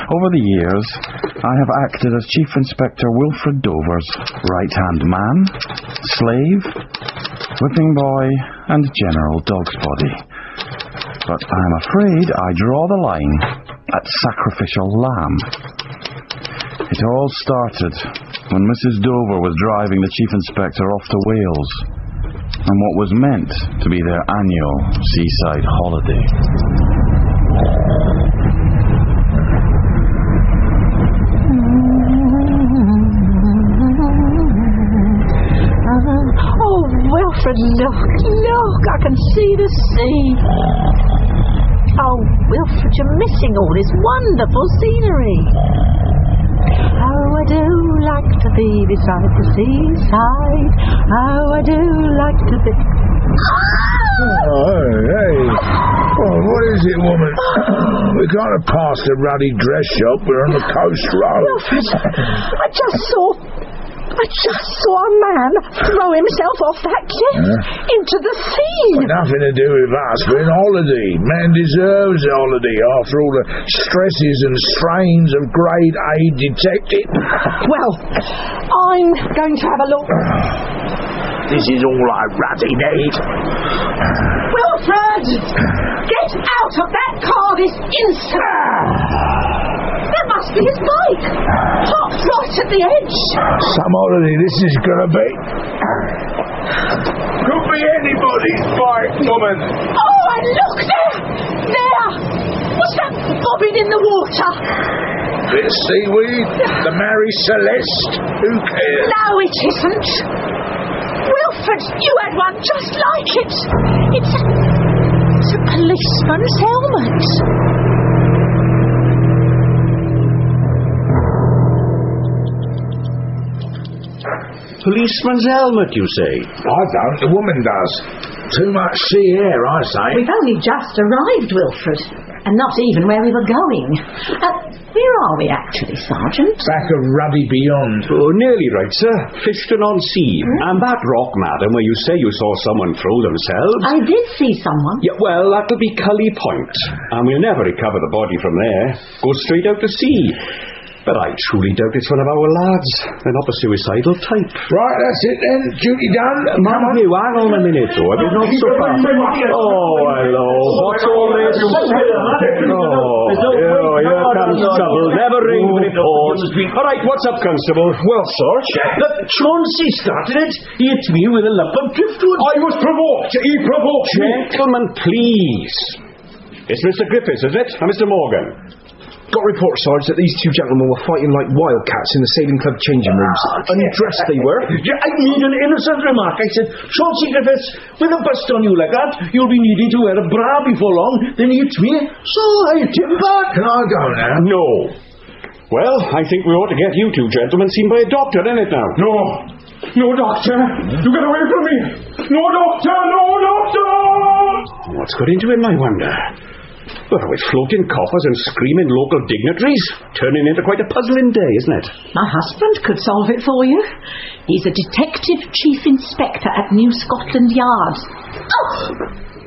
Over the years, I have acted as Chief Inspector Wilfred Dover's right-hand man, slave, whipping boy, and general dog's body. But I'm afraid I draw the line at sacrificial lamb. It all started when Mrs. Dover was driving the Chief Inspector off to Wales on what was meant to be their annual seaside holiday. Oh, Wilfred, look, I can see the sea. Oh, Wilfred, you're missing all this wonderful scenery. Oh, I do like to be beside the seaside. Oh, I do like to be... Oh, hey. Oh, what is it, woman? We can't have passed the ruddy dress shop. We're on the coast road. Wilfred, I just saw a man throw himself off that cliff into the sea. Well, nothing to do with us. We're on holiday. Man deserves a holiday after all the stresses and strains of grade A detective. Well, I'm going to have a look. This is all I ruddy need. Wilfred! Get out of that car this instant! That must be his bike! Parked right at the edge! Some holiday this is gonna be. Could be anybody's bike, woman. Oh, and look there! There! What's that bobbing in the water? Bit of seaweed, the Mary Celeste. Who cares? No, it isn't. Wilfred, you had one just like it. It's a policeman's helmet. Policeman's helmet, you say? I don't. The woman does. Too much sea air, I say. We've only just arrived, Wilfred, and not even where we were going. Where are we actually, Sergeant? Back of Ruddy Beyond. Oh, nearly right, sir. Fiston-on-Sea. And that rock, madam, where you say you saw someone throw themselves. I did see someone. Yeah, well, that'll be Cully Point. And we'll never recover the body from there. Go straight out to sea. But I truly doubt it's one of our lads. They're not the suicidal type. Right, that's it then. Duty done. Man, you hang on a minute, though. I mean, not so fast. Oh, hello. What's all this? Here comes trouble. Never ring the report. All right, what's up, Constable? Well, Sarge, that Chauncey started it. He hit me with a lump of driftwood. I was provoked. He provoked me. Gentlemen, please. It's Mr. Griffiths, is it? And Mr. Morgan? Got reports, Sarge, that these two gentlemen were fighting like wildcats in the sailing club changing rooms. Undressed they were. Yeah, I made an innocent remark. I said, Chauncey Griffiths, with a bust on you like that, you'll be needing to wear a bra before long. Then he hits me, so I hit him back. Can I go now? No. Well, I think we ought to get you two gentlemen seen by a doctor, innit now? No, doctor. You get away from me. No, doctor. What's got into him, I wonder? Well, with floating coffers and screaming local dignitaries, turning into quite a puzzling day, isn't it? My husband could solve it for you. He's a detective chief inspector at New Scotland Yard. Oh,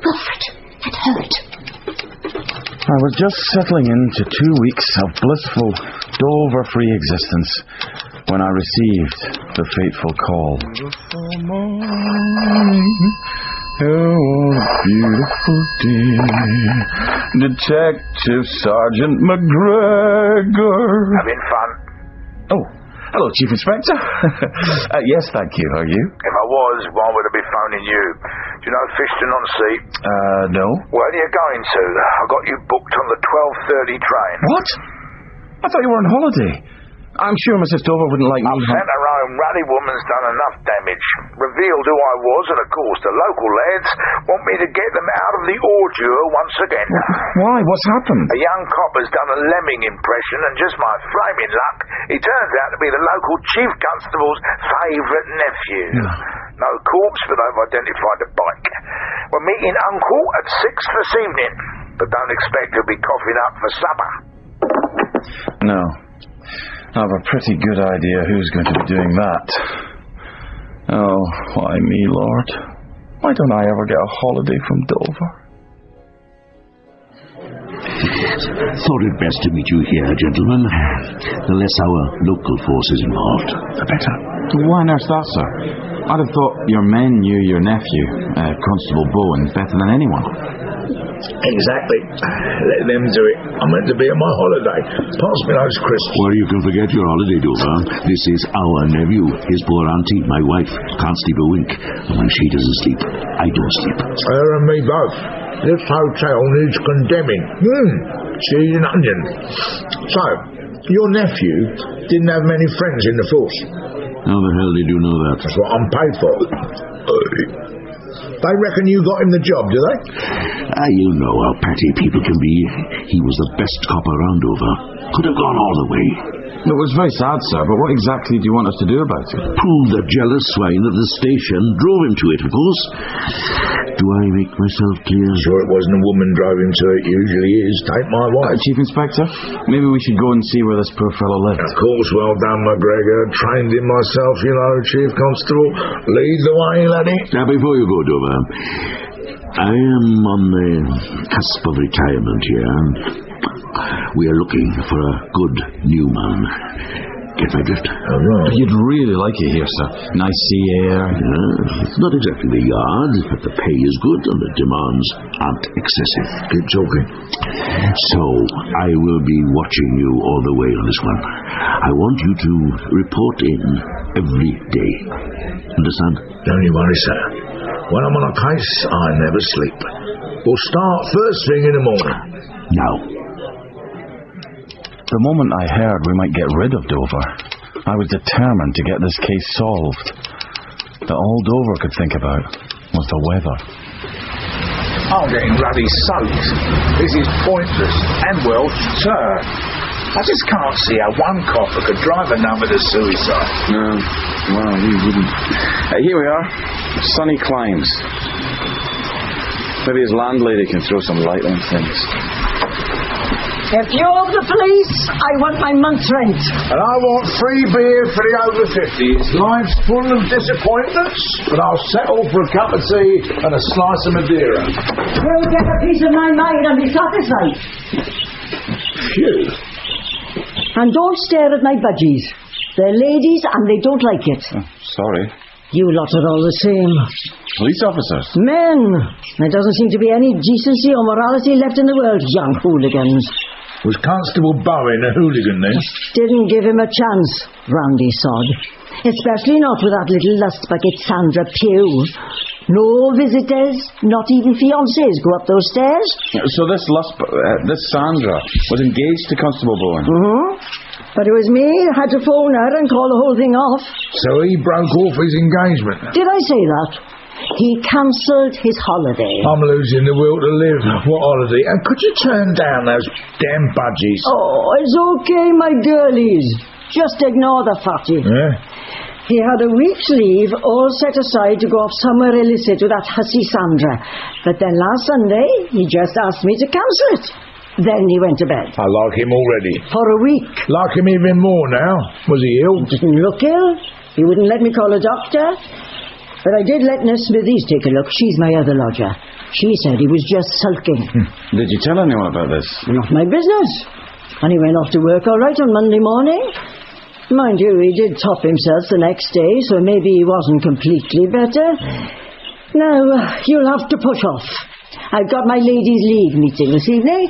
Wilfred, that hurt. I was just settling into 2 weeks of blissful, Dover-free existence when I received the fateful call. Oh, what a beautiful day. Detective Sergeant McGregor. Having fun? Oh, hello, Chief Inspector. Yes, thank you. Are you? If I was, why would I be phoning you? Do you know Fiston-on-Sea? No. Where are you going to? I got you booked on the 12:30 train. What? I thought you were on holiday. I'm sure Mrs. Dover wouldn't like me. I've sent her home. Ruddy woman's done enough damage. Revealed who I was, and of course the local lads want me to get them out of the ordure once again. Why? What's happened? A young cop has done a lemming impression, and just my flaming luck, he turns out to be the local chief constable's favourite nephew. Yeah. No corpse, but they've identified a bike. We're meeting Uncle at 6 this evening, but don't expect to be coughing up for supper. No. I have a pretty good idea who's going to be doing that. Oh, why me, Lord? Why don't I ever get a holiday from Dover? Thought it best to meet you here, gentlemen. The less our local force is involved, the better. Why on earth that, sir? I'd have thought your men knew your nephew, Constable Bowen, better than anyone. Exactly. Let them do it. I'm meant to be on my holiday. Pass me those crisps. Well, you can forget your holiday, Dover. This is our nephew. His poor auntie, my wife, can't sleep a wink. And when she doesn't sleep, I don't sleep. Her and me both. This hotel needs condemning. Cheese and onion. So, your nephew didn't have many friends in the force. How the hell did you know that? That's what I'm paid for. They reckon you got him the job, do they? You know how petty people can be. He was the best cop around, Dover. Could have gone all the way. It was very sad, sir, but what exactly do you want us to do about it? Prove the jealous swine at the station drove him to it, of course. Do I make myself clear? Sure it wasn't a woman drove him to it. Usually is. Take my wife. Chief Inspector, maybe we should go and see where this poor fellow lived. Of course, well done, McGregor. Trained him myself, you know, Chief Constable. Lead the way, laddie. Now, before you go, Dover, I am on the cusp of retirement here, and we are looking for a good new man. Get my drift? Oh, right. You'd really like it here, sir. Nice sea air. It's not exactly the yard, but the pay is good and the demands aren't excessive. Keep talking. So, I will be watching you all the way on this one. I want you to report in every day. Understand? Don't you worry, sir. When I'm on a case, I never sleep. We'll start first thing in the morning. Now. The moment I heard we might get rid of Dover, I was determined to get this case solved. But all Dover could think about was the weather. I'm getting bloody soaked. This is pointless. And, well, sir, I just can't see how one copper could drive another to suicide. No, well, he wouldn't. Here we are. Sunny climes. Maybe his landlady can throw some light on things. If you're the police, I want my month's rent. And I want free beer for the over 50s. Life's full of disappointments, but I'll settle for a cup of tea and a slice of Madeira. You'll get a piece of my mind and be satisfied. Phew. And don't stare at my budgies. They're ladies and they don't like it. Oh, sorry. You lot are all the same. Police officers? Men. There doesn't seem to be any decency or morality left in the world, young hooligans. Was Constable Bowen a hooligan then? Didn't give him a chance, Randy sod. Especially not with that little lust bucket Sandra Pugh. No visitors, not even fiancés go up those stairs. So this Sandra was engaged to Constable Bowen? Mm-hmm. But it was me who had to phone her and call the whole thing off. So he broke off his engagement? Did I say that? He cancelled his holiday. I'm losing the will to live. What holiday? And could you turn down those damn budgies? Oh, it's okay, my girlies. Just ignore the fatty. Yeah? He had a week's leave all set aside to go off somewhere illicit with that hussy Sandra. But then last Sunday, he just asked me to cancel it. Then he went to bed. I like him already. For a week. Like him even more now. Was he ill? Didn't look ill. He wouldn't let me call a doctor. But I did let Nurse Smithies take a look. She's my other lodger. She said he was just sulking. Did you tell anyone about this? Not my business. And he went off to work all right on Monday morning. Mind you, he did top himself the next day, so maybe he wasn't completely better. Now, you'll have to push off. I've got my ladies' league meeting this evening.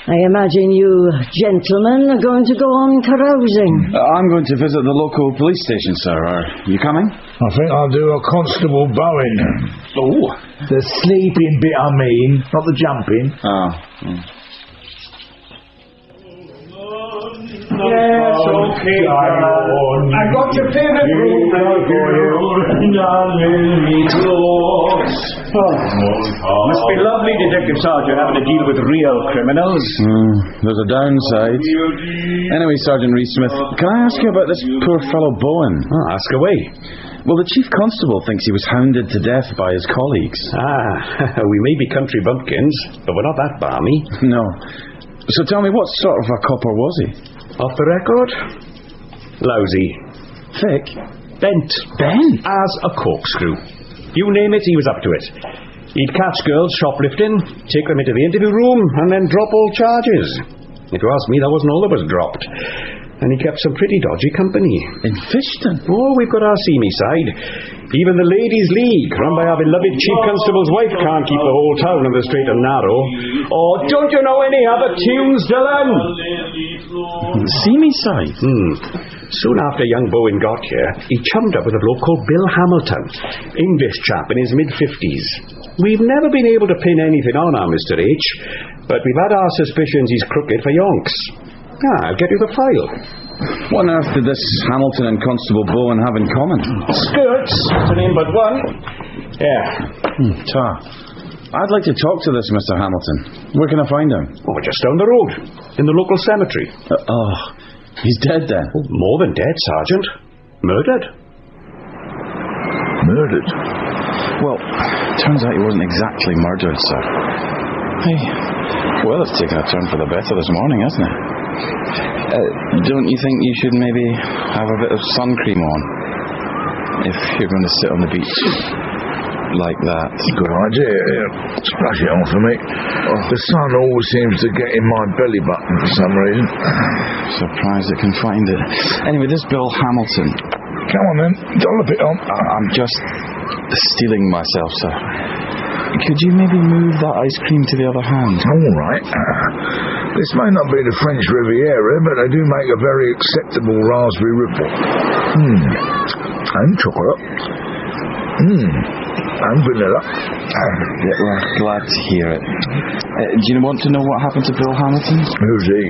I imagine you gentlemen are going to go on carousing. I'm going to visit the local police station, sir. Are you coming? I think I'll do a Constable Bowen. Oh. The sleeping bit, I mean, not the jumping. Oh. Yes, okay. I got your favourite room ready for you. Must be lovely, Detective Sergeant, having to deal with real criminals. There's a downside. Anyway, Sergeant Rees-Smith, can I ask you about this poor fellow Bowen? Oh, ask away. Well, the Chief Constable thinks he was hounded to death by his colleagues. We may be country bumpkins, but we're not that balmy. No. So tell me, what sort of a copper was he? Off the record? Lousy. Thick? Bent. Bent? As a corkscrew. You name it, he was up to it. He'd catch girls shoplifting, take them into the interview room, and then drop all charges. If you ask me, that wasn't all that was dropped. And he kept some pretty dodgy company. In Fishton? Oh, we've got our seamy side. Even the Ladies' League, run by our beloved Chief Constable's wife, can't keep the whole town on the straight and narrow. Oh, don't you know any other tunes, Dylan? Seamy side? Soon after young Bowen got here, he chummed up with a bloke called Bill Hamilton, English chap in his mid-50s. We've never been able to pin anything on our Mr. H, but we've had our suspicions he's crooked for yonks. I'll get you the file. What on earth did this Hamilton and Constable Bowen have in common? Skirts, to name but one. Yeah. I'd like to talk to this Mr. Hamilton. Where can I find him? Oh, just down the road, in the local cemetery. He's dead then? Oh, more than dead, Sergeant. Murdered. Murdered? Well, turns out he wasn't exactly murdered, sir. Hey, well, it's taken a turn for the better this morning, hasn't it? Don't you think you should maybe have a bit of sun cream on? If you're going to sit on the beach like that. Good idea. Splash it on for me. The sun always seems to get in my belly button for some reason. Surprised it can find it. Anyway, this Bill Hamilton. Come on then, dollop it on. I'm just stealing myself, sir. Could you maybe move that ice cream to the other hand? All right. This may not be the French Riviera, but they do make a very acceptable raspberry ripple. And chocolate. And vanilla. Yeah, we're glad to hear it. Do you want to know what happened to Bill Hamilton? Who's he?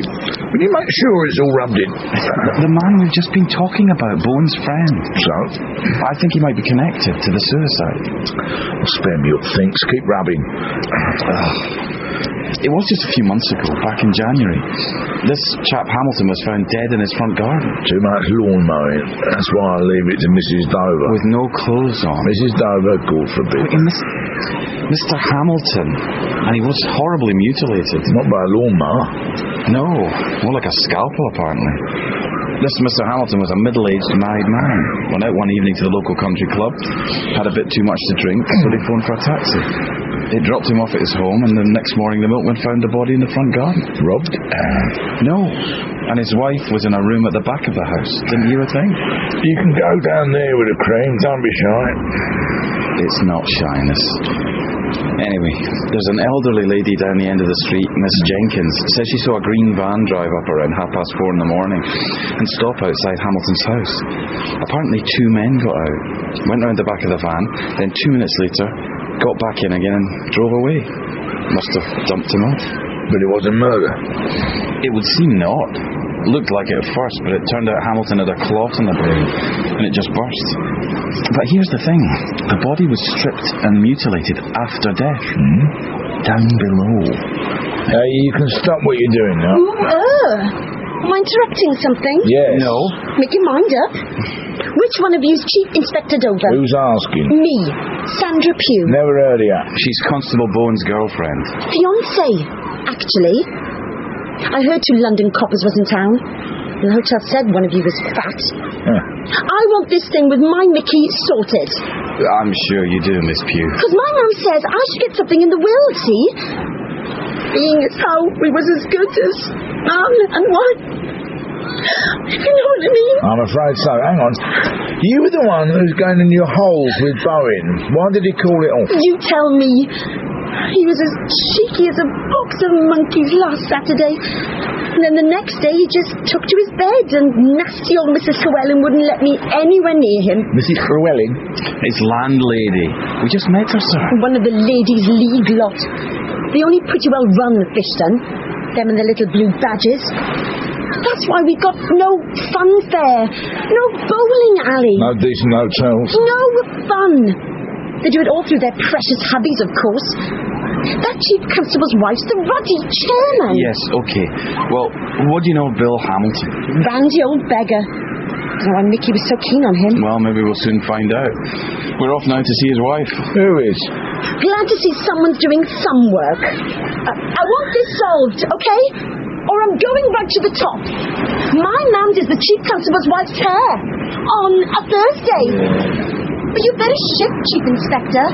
Will you make sure it's all rubbed in? The man we've just been talking about, Bowen's friend. So? I think he might be connected to the suicide. Spare me your thinks. Keep rubbing. It was just a few months ago, back in January. This chap Hamilton was found dead in his front garden. Too much lawn mowing. That's why I leave it to Mrs. Dover. With no clothes on. Mrs. Dover, God forbid. Mr. Hamilton. And he was horribly mutilated. Not by a lawnmower. No, more like a scalpel, apparently. This Mr. Hamilton was a middle-aged married man. Went out one evening to the local country club, had a bit too much to drink, so they phoned for a taxi. They dropped him off at his home, and the next morning the milkman found the body in the front garden. Robbed? No. And his wife was in a room at the back of the house. Didn't hear a thing. You can go down there with a cream, don't be shy. It's not shyness. Anyway, there's an elderly lady down the end of the street, Miss Jenkins, says she saw a green van drive up around 4:30 in the morning and stop outside Hamilton's house. Apparently 2 men got out, went round the back of the van, then 2 minutes later got back in again and drove away. Must have dumped him off. But it wasn't murder. It would seem not. Looked like it at first, but it turned out Hamilton had a clot in the brain, and it just burst. But here's the thing. The body was stripped and mutilated after death. Down below. You can stop what you're doing now. Am I interrupting something? Yes. No. Make your mind up. Which one of you's Chief Inspector Dover? Who's asking? Me, Sandra Pugh. Never heard of you. She's Constable Bowen's girlfriend. Fiancée, actually. I heard 2 London coppers was in town. The hotel said one of you was fat. I want this thing with my Mickey sorted. I'm sure you do, Miss Pugh. Because my mum says I should get something in the will, see? Being as how we was as good as man and wife. You know what I mean? I'm afraid so. Hang on. You were the one who's going in your holes with Bowen. Why did he call it off? You tell me. He was as cheeky as a box of monkeys last Saturday. And then the next day he just took to his bed, and nasty old Mrs. Llewellyn wouldn't let me anywhere near him. Mrs. Llewellyn? His landlady. We just met her, sir. One of the Ladies' League lot. They only pretty well run Fishton. Them and their little blue badges. That's why we got no funfair. No bowling alley. No decent hotels. No fun. They do it all through their precious hubbies, of course. That Chief Constable's wife's the ruddy chairman. Yes, okay. Well, what do you know of Bill Hamilton? Randy old beggar. I don't know why Mickey was so keen on him. Well, maybe we'll soon find out. We're off now to see his wife. Who is? Glad to see someone's doing some work. I want this solved, okay? Or I'm going right to the top. My mum is the Chief Constable's wife's hair on a Thursday. But you better shift, Chief Inspector.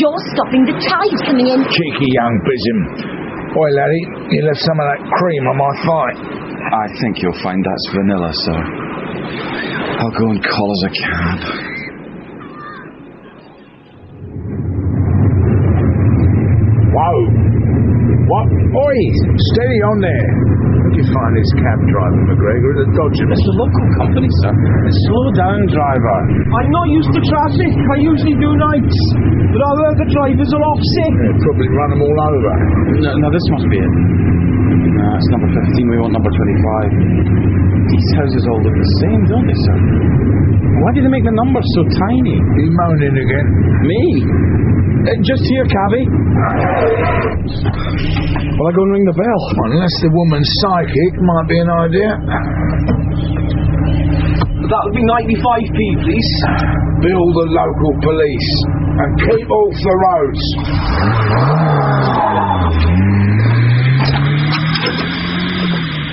You're stopping the tide coming in. Cheeky young bizzim. Oi, laddie, you left some of that cream on my fight. I think you'll find that's vanilla, sir. I'll go and call us a cab. Whoa! What? Oi! Steady on there. Where'd you find this cab driver, McGregor? At the Dodger? It's the local company, sir. Slow down, driver. I'm not used to traffic. I usually do nights. But I heard the drivers are off sick. Yeah, probably run them all over. No, this must be it. No, it's number 15. We want number 25. These houses all look the same, don't they, sir? Why do they make the numbers so tiny? You moaning again? Me? Just here, cabby. Well, I go and ring the bell. Unless the woman's psychic, might be an idea. That'll be 95p, please. Bill the local police and keep off the roads.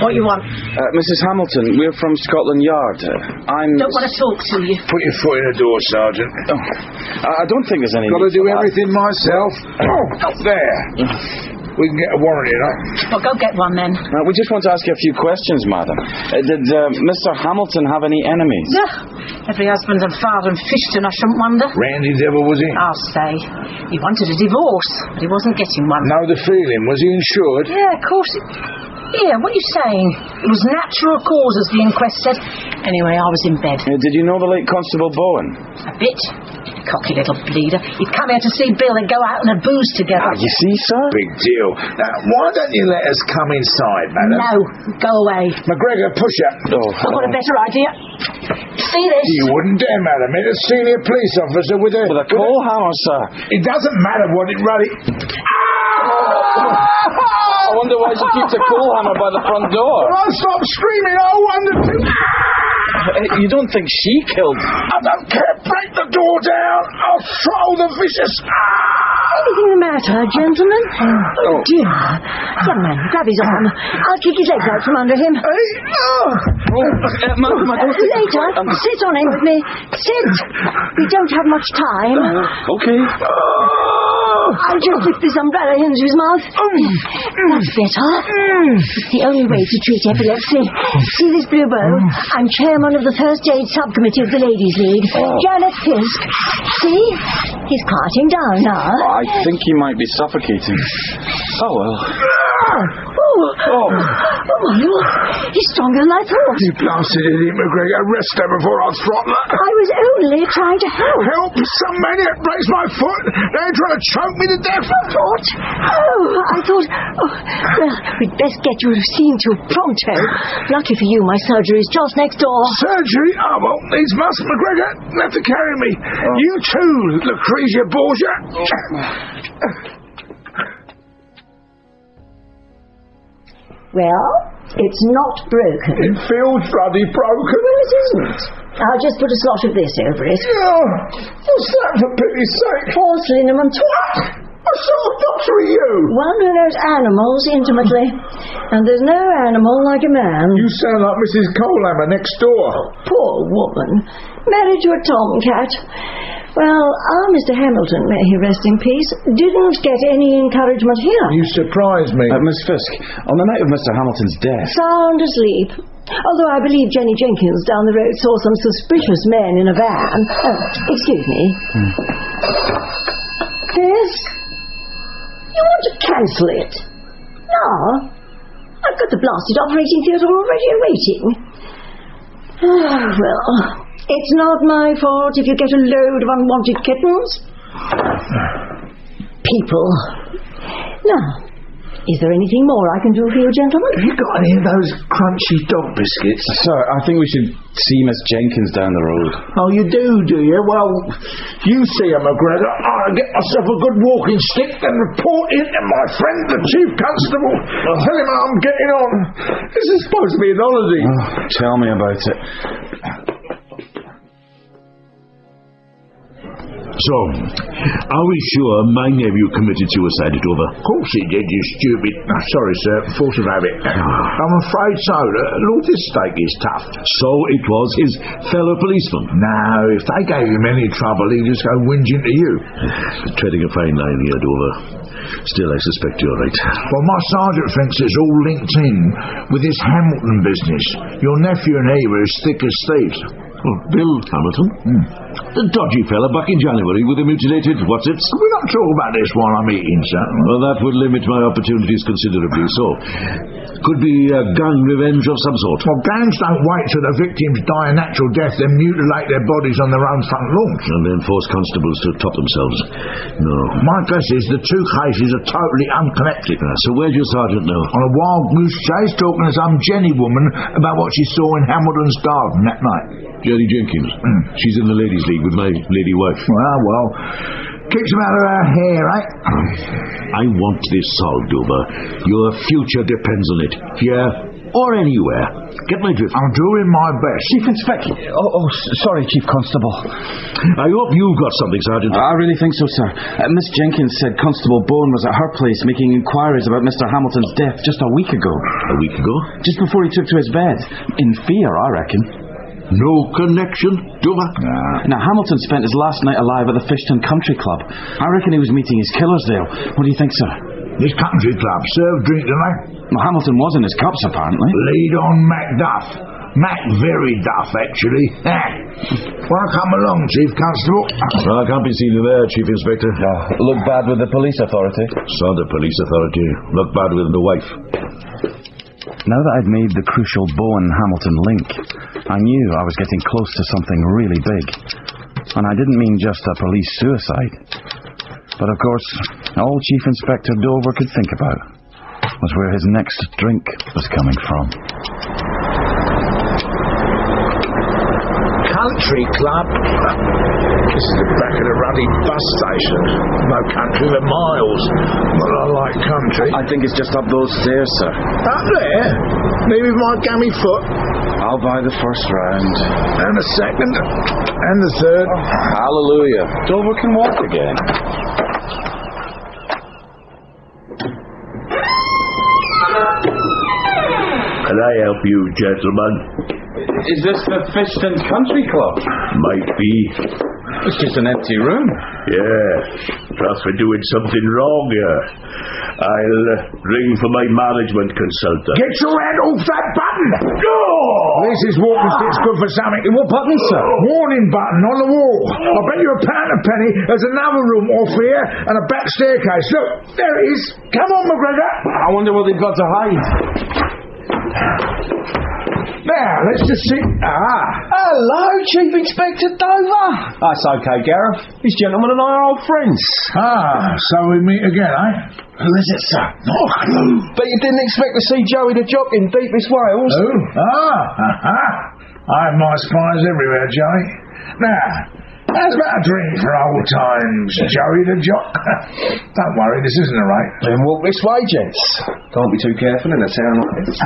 What you want? Mrs. Hamilton, we're from Scotland Yard. Don't want to talk to you. Put your foot in the door, Sergeant. Oh, I don't think there's any... Got to do everything myself. Up there. We can get a warrant, you know. Well, go get one then. We just want to ask you a few questions, madam. Did Mr. Hamilton have any enemies? Every husband and father in Fishton, I shouldn't wonder. Randy devil, was he? I'll say. He wanted a divorce, but he wasn't getting one. Know the feeling. Was he insured? Yeah, of course. Yeah, what are you saying? It was natural causes, the inquest said. Anyway, I was in bed. Did you know the late Constable Bowen? A bit. Cocky little bleeder. He'd come here to see Bill and go out and a booze together. You see, sir? Big deal. Now, why don't you let us come inside, madam? No, go away. McGregor, push up. I've got a better idea. See this? You wouldn't dare, madam. It's a senior police officer with a coal hammer, sir. It doesn't matter what it really... I wonder why she keeps a coal hammer by the front door. Well, I'll stop screaming. I wonder too. You don't think she killed... I don't care. Break the door down. I'll throw the vicious... Anything the matter, gentlemen? Oh, dear. Young man, grab his arm. I'll kick his legs out from under him. Madam, I don't think... Later. Sit on him with me. Sit. We don't have much time. Okay. I'll just lift this umbrella into his mouth. That's better. It's the only way to treat epilepsy. See this blue bow? I'm chairman of the First Aid Subcommittee of the Ladies' League. Janet Fisk. See? He's quieting down now. I think he might be suffocating. Oh, well. He's stronger than I thought. You blasted idiot, McGregor. Arrest her before I throttle her. I was only trying to help. Help? Some maniac breaks my foot. They're trying to choke me to death. What? I thought... well, we'd best get you seen to pronto. Lucky for you, my surgery's just next door. Surgery? Oh, well, these must, McGregor. They'll have to carry me. You too, Lucrezia Borgia. Well, it's not broken. It feels bloody broken. Well, it isn't. I'll just put a slot of this over it. What's that, for pity's sake? Porcelain and What? What sort of doctor are you? One who knows animals intimately. And there's no animal like a man. You sound like Mrs. Colehammer next door. Poor woman. Married to a tomcat. Well, our Mr. Hamilton, may he rest in peace, didn't get any encouragement here. You surprised me. Miss Fisk, on the night of Mr. Hamilton's death... Sound asleep. Although I believe Jenny Jenkins down the road saw some suspicious men in a van. Oh, excuse me. Fisk? You want to cancel it? No. I've got the blasted operating theatre already waiting. Oh, well... It's not my fault if you get a load of unwanted kittens. People. Now, is there anything more I can do for you, gentlemen? Have you got any of those crunchy dog biscuits? Sir, I think we should see Miss Jenkins down the road. Oh, you do you? Well, you see her, McGregor. I'll get myself a good walking stick and report in to my friend, the Chief Constable. I'll tell him how I'm getting on. This is supposed to be an holiday. Oh, tell me about it. So, are we sure my nephew committed suicide at Dover? Of course he did, you stupid... sorry, sir, force of habit. I'm afraid so. Lord, this stake is tough. So it was his fellow policeman? No, if they gave him any trouble, he'd just go whinging to you. Treading a fine line here, Dover. Still, I suspect you're right. Well, my sergeant thinks it's all linked in with this Hamilton business. Your nephew and he were as thick as thieves. Oh, Bill Hamilton? The dodgy fella back in January with the mutilated what's-its? We're not talking about this while I'm eating, sir. Well, that would limit my opportunities considerably, so... Could be a gang revenge of some sort. Well, gangs don't wait till the victims die a natural death, then mutilate their bodies on their own front lawns. And then force constables to top themselves. No. My guess is the two cases are totally unconnected. So where'd your sergeant know? On a wild goose chase, talking to some Jenny woman about what she saw in Hamilton's garden that night. Jenny Jenkins. She's in the ladies' league with my lady wife. Well... Keeps them out of her hair, eh? I want this solved, Dover. Your future depends on it. Here or anywhere. Get my drift. I'm doing my best. Chief Inspector... sorry, Chief Constable. I hope you've got something, Sergeant. I really think so, sir. Miss Jenkins said Constable Bowen was at her place making inquiries about Mr. Hamilton's death just a week ago. A week ago? Just before he took to his bed. In fear, I reckon. No connection, Dover? Now, Hamilton spent his last night alive at the Fishton Country Club. I reckon he was meeting his killers there. What do you think, sir? This country club serve drink, don't they? Well, Hamilton was in his cups, apparently. Lead on Macduff. Mac very duff, actually. Wanna come along, Chief Constable? I can't be seen there, Chief Inspector. Look bad with the police authority. So the police authority. Look bad with the wife. Now that I'd made the crucial Bowen-Hamilton link, I knew I was getting close to something really big. And I didn't mean just a police suicide. But of course, all Chief Inspector Dover could think about was where his next drink was coming from. Country club? This is the back of the ruddy bus station. No country for miles. But I like country. I think it's just up those stairs, sir. Up there? Me with my gammy foot? I'll buy the first round. And the second. And the third. Oh, hallelujah. Dover can walk again. Can I help you, gentlemen? Is this the Fishton Country Club? Might be. It's just an empty room. Yeah. Perhaps we're doing something wrong here. I'll ring for my management consultant. Get your hand off that button! Oh! This is walking stick's good for something. What button, sir? Warning button on the wall. I bet you £1 a penny there's another room off here and a back staircase. Look, there it is. Come on, McGregor. I wonder what they've got to hide. Now, let's just see. Hello, Chief Inspector Dover. That's okay, Gareth. This gentleman and I are old friends. So we meet again, eh? Who is it, sir? No clue. But you didn't expect to see Joey the Jock in deepest Wales? Who? I have my spies everywhere, Joey. Now, how's about a drink for old times, Joey the Jock? Don't worry, this isn't a rape. Then walk this way, gents. Can't be too careful in a town like this.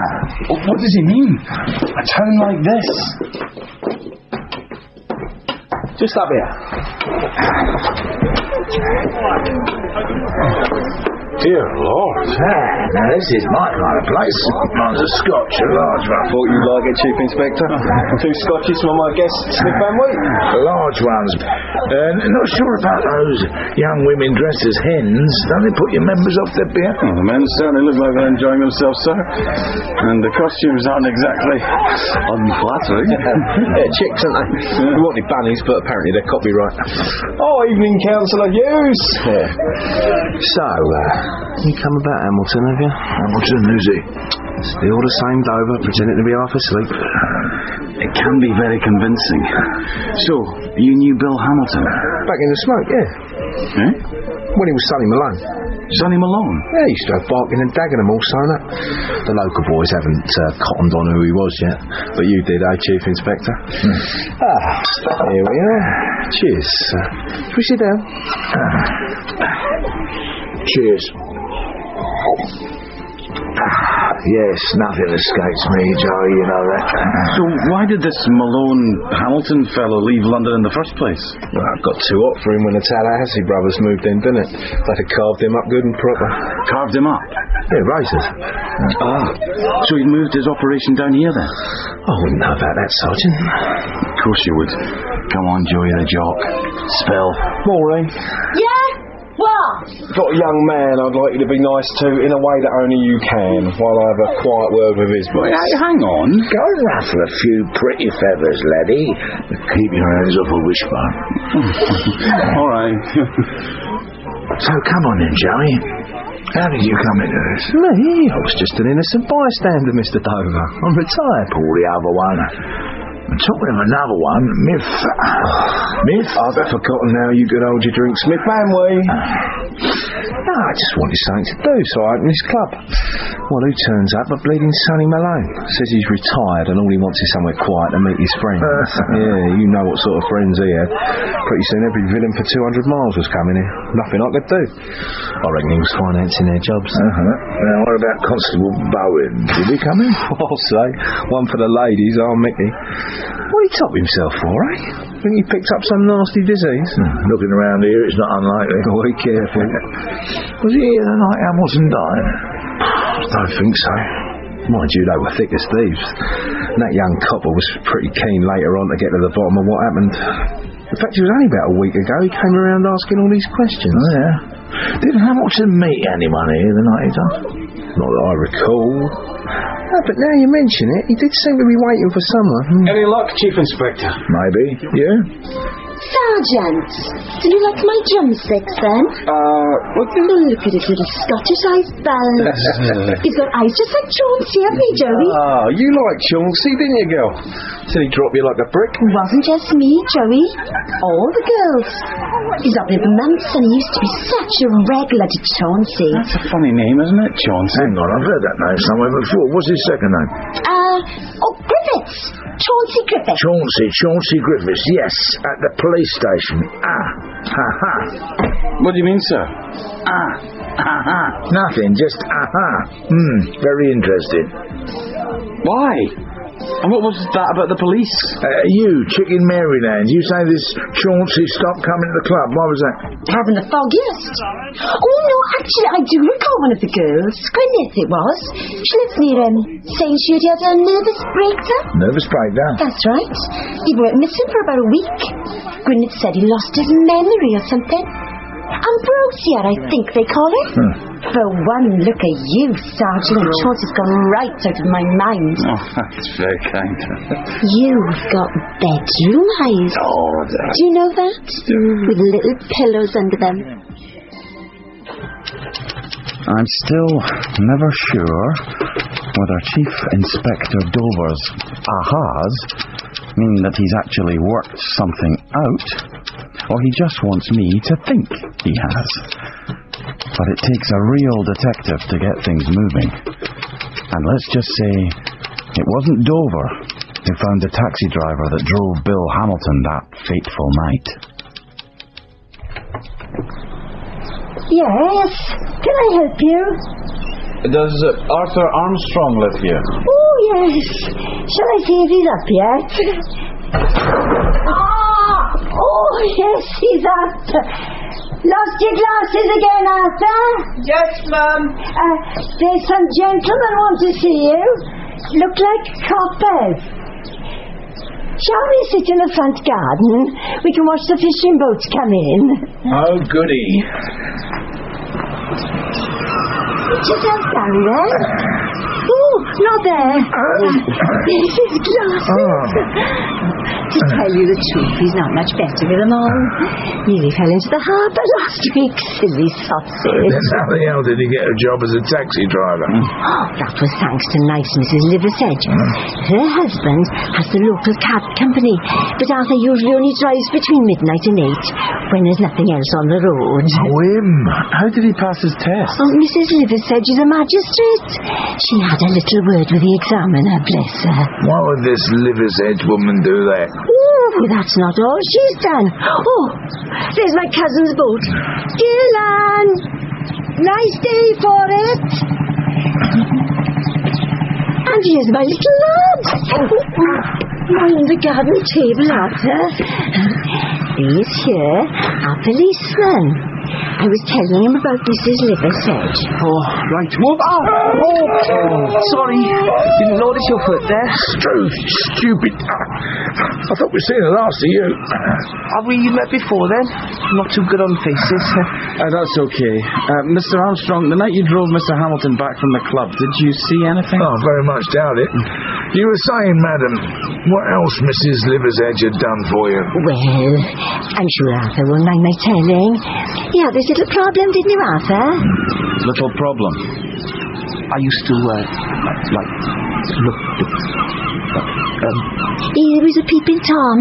What does he mean? A town like this? Just up here. Dear Lord. Now, this is my kind of place. Mine's a Scotch, a large one. Thought you'd like it, Chief Inspector. 2 Scotches for my guest, Smith Van Wheat. Large ones. Not sure about those young women dressed as hens. Don't they put your members off their beer? Well, the men certainly look like they're enjoying themselves, sir. And the costumes aren't exactly unflattering. They're chicks, aren't they? We wanted bunnies, but apparently they're copyright. Oh, evening, Councillor Hughes. Yeah. So, you come about Hamilton, have you? Hamilton, who's he? Still the same Dover, pretending to be half asleep. It can be very convincing. So, you knew Bill Hamilton? Back in the smoke, yeah. Eh? When he was Sonny Malone. Sonny Malone? Yeah, he used to have barking and dagging them all sewn up. The local boys haven't cottoned on who he was yet. But you did, Chief Inspector? Here we are. Cheers. Shall we sit down? Cheers. yes, nothing escapes me, Joey, you know that. So why did this Malone-Hamilton fellow leave London in the first place? Well, it got too hot for him when the Tallahassee brothers moved in, didn't it? They had carved him up good and proper. Carved him up? Yeah, razors. So he moved his operation down here then? I wouldn't know about that, Sergeant. Of course you would. Come on, Joey the Jock. Spell. Maureen. Yeah? What? Got a young man I'd like you to be nice to in a way that only you can, while I have a quiet word with his boss. Hey, hang on. Go and ruffle a few pretty feathers, laddie. Keep your hands off a wishbone. All right. So come on then, Joey. How did you come into this? Me? I was just an innocent bystander, Mr. Dover. I'm retired. Pull the other one. I'm talking of another one, Miff. Miff? I've forgotten how you could hold your drink, Smith, man, we? No, I just wanted something to do, so I opened this club. Well, who turns up but bleeding Sonny Malone? Says he's retired and all he wants is somewhere quiet to meet his friends. Yeah, you know what sort of friends he had. Pretty soon every villain for 200 miles was coming here. Nothing I could do. I reckon he was financing their jobs. Now, what about Constable Bowen? Did he come in? I'll say. One for the ladies, I'm Mickey. What did he top himself for, eh? Think he picked up some nasty disease? Looking around here, it's not unlikely. Oh, be careful. Was he here the night Hamilton died? I don't think so. Mind you, they were thick as thieves. And that young copper was pretty keen later on to get to the bottom of what happened. In fact, it was only about a week ago he came around asking all these questions. Oh, yeah? Did Hamilton meet anyone here the night he died? Not that I recall. No, but now you mention it, he did seem to be waiting for someone. Any luck, Chief Inspector? Maybe. Yeah? Sergeant, do you like my drumsticks then? What the... Oh, look at his little Scottish-eyed bell. He's got eyes just like Chauncey, hasn't he, Joey? You liked Chauncey, didn't you, girl? Said he dropped you like a brick. It wasn't just me, Joey. All the girls. He's up here for months and he used to be such a regular to Chauncey. That's a funny name, isn't it, Chauncey? Hang on, I've heard that name somewhere before. What's his second name? Griffiths. Chauncey Griffiths. Chauncey Griffiths, yes, at the police station. What do you mean, sir? Nothing, just very interesting. Why? And what was that about the police? You, Chicken Maryland, you say this Chauncey stopped coming to the club. Why was that? Having the foggiest. Oh, no, actually, I do recall one of the girls. Gwyneth, it was. She lives near him, saying she had a nervous breakdown. Nervous breakdown? That's right. He went missing for about a week. Gwyneth said he lost his memory or something. Ambrosia, I think they call it. For one look at you, Sergeant, Chauncey's gone right out of my mind. Oh, that's very kind. You've got bedroom eyes. Oh, do you know that? With little pillows under them. I'm still never sure whether Chief Inspector Dover's ahas mean that he's actually worked something out, or he just wants me to think he has. But it takes a real detective to get things moving. And let's just say it wasn't Dover who found the taxi driver that drove Bill Hamilton that fateful night. Yes, can I help you? Does Arthur Armstrong live here? Oh, yes. Shall I see if he's up yet? Oh, yes, he's up. Lost your glasses again, Arthur? Yes, Mum. There's some gentlemen want to see you. Look like coppers. Shall we sit in the front garden? We can watch the fishing boats come in. Oh, goody. Put yourself down there. Oh, not there. There's his glasses. To tell you the truth, he's not much better with them all. Nearly fell into the harbour last week, silly sausage. Then how the hell did he get a job as a taxi driver? Oh, that was thanks to nice Mrs. Liversedge. Her husband has the local cab company, but Arthur usually only drives between midnight and 8, when there's nothing else on the road. Oh, him. How did he pass his test? Oh, Mrs. Liversedge is a magistrate. She had a little word with the examiner, bless her. Why would this Liversedge woman do that? Oh, that's not all she's done. Oh, there's my cousin's boat. Dylan! Nice day for it. And here's my little lad. Mind the garden table, Arthur. These here are policemen. I was telling him about Mrs. Liversedge. Oh, right. Move. Sorry. Didn't notice your foot there. Stupid. I thought we'd seen the last of you. Have we met before then? Not too good on faces. That's okay. Mr. Armstrong, the night you drove Mr. Hamilton back from the club, did you see anything? Oh, very much doubt it. You were saying, madam, what else Mrs. Liversedge had done for you? Well, I'm sure Arthur won't mind my telling. You had this little problem, didn't you, Arthur? Little problem. I used to, Here was a peeping Tom.